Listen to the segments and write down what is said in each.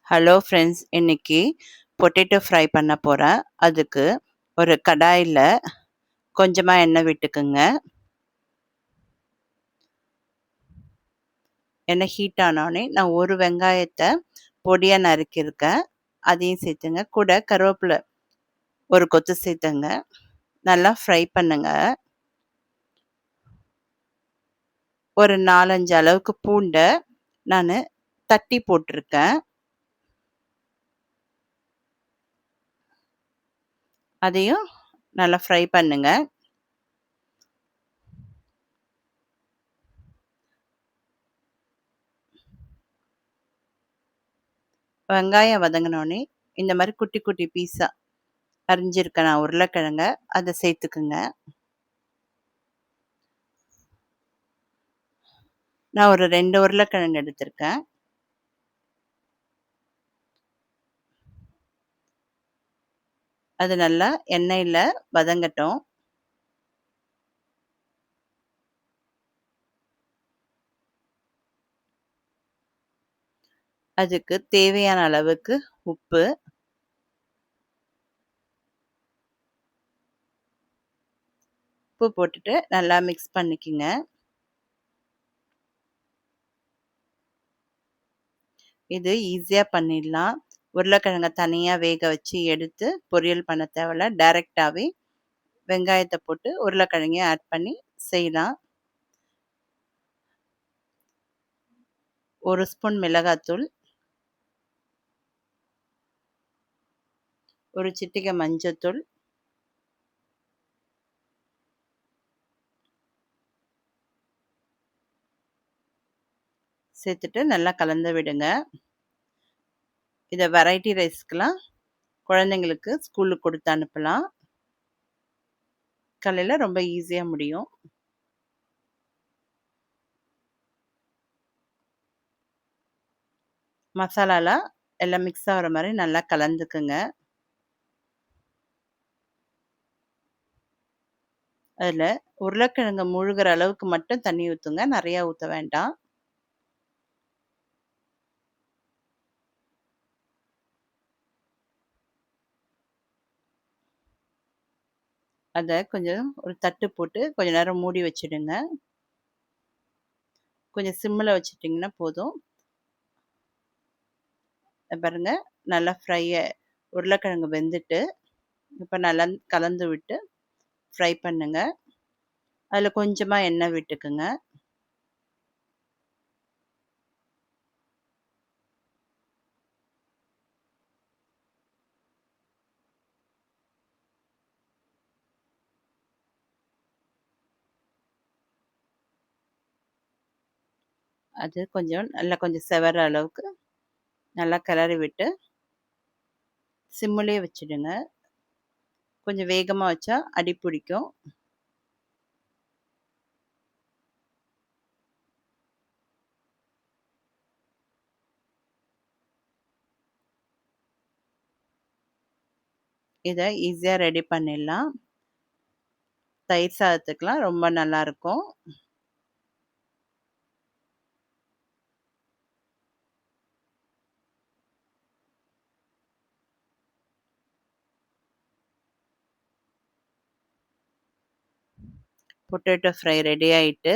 Hello friends, இன்னைக்கு potato fry பண்ண போகிறேன். அதுக்கு ஒரு கடாயில் கொஞ்சமாக எண்ணெய் விட்டுக்குங்க. எண்ணெய் ஹீட் ஆனோடனே நான் ஒரு வெங்காயத்தை பொடியாக நறுக்கியிருக்கேன், அதையும் சேர்த்துங்க. கூட கருவேப்பிலை ஒரு கொத்து சேர்த்துங்க. நல்லா ஃப்ரை பண்ணுங்க. ஒரு 4-5 அளவுக்கு பூண்டை நான் தட்டி போட்டிருக்கேன், அதையும் நல்லா ஃப்ரை பண்ணுங்க. வெங்காயம் வதங்கினோடனே இந்த மாதிரி குட்டி குட்டி பீஸாக அரிஞ்சிருக்கேன் நான் உருளைக்கிழங்க, அதை சேர்த்துக்குங்க. நான் ஒரு 2 உருளைக்கிழங்கு எடுத்திருக்கேன். அது நல்லா எண்ணெயில் வதங்கட்டும். அதுக்கு தேவையான அளவுக்கு உப்பு, உப்பு போட்டுட்டு நல்லா மிக்ஸ் பண்ணிக்கோங்க. இது ஈஸியாக பண்ணிடலாம். உருளைக்கிழங்கை தனியாக வேக வச்சு எடுத்து பொரியல் பண்ண தேவையில்ல, டைரெக்டாகவே வெங்காயத்தை போட்டு உருளைக்கிழங்கையும் ஆட் பண்ணி செய்யலாம். 1 ஸ்பூன் மிளகாத்தூள், ஒரு சிட்டிகை மஞ்சத்தூள், சேர்த்துட்டு நல்லா கலந்து விடுங்க. இதை வெரைட்டி ரைஸ்க்கெலாம் குழந்தைங்களுக்கு ஸ்கூலுக்கு கொடுத்து அனுப்பலாம். காலையில் ரொம்ப ஈஸியாக முடியும். மசாலாலாம் எல்லாம் மிக்ஸ் ஆகிற மாதிரி நல்லா கலந்துக்குங்க. அதில் உருளைக்கிழங்கு முழுகிற அளவுக்கு மட்டும் தண்ணி ஊற்றுங்க, நிறையா ஊற்ற வேண்டாம். அதை கொஞ்சம் ஒரு தட்டு போட்டு கொஞ்ச நேரம் மூடி வச்சிடுங்க. கொஞ்சம் சிம்மில் வச்சிட்டிங்கன்னா போதும். பாருங்க, நல்லா உருளைக்கிழங்கு வெந்துட்டு இப்போ நல்லா கலந்து விட்டு ஃப்ரை பண்ணுங்க. அதில் கொஞ்சமாக எண்ணெய் விட்டுக்குங்க. அது கொஞ்சம் செவற அளவுக்கு நல்லா கிளறி விட்டு சிம்மிலே வச்சிடுங்க. கொஞ்சம் வேகமாக வச்சா அடி பிடிக்கும். இதை ஈஸியாக ரெடி பண்ணிடலாம். தயிர் சாதத்துக்கெலாம் ரொம்ப நல்லாயிருக்கும். பொட்டேட்டோ ஃப்ரை ரெடி ஆயிட்டு.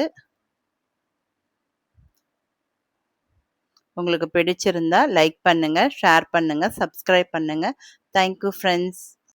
உங்களுக்கு பிடிச்சிருந்தா லைக் பண்ணுங்க, ஷேர் பண்ணுங்க, சப்ஸ்கிரைப் பண்ணுங்க. Thank you friends.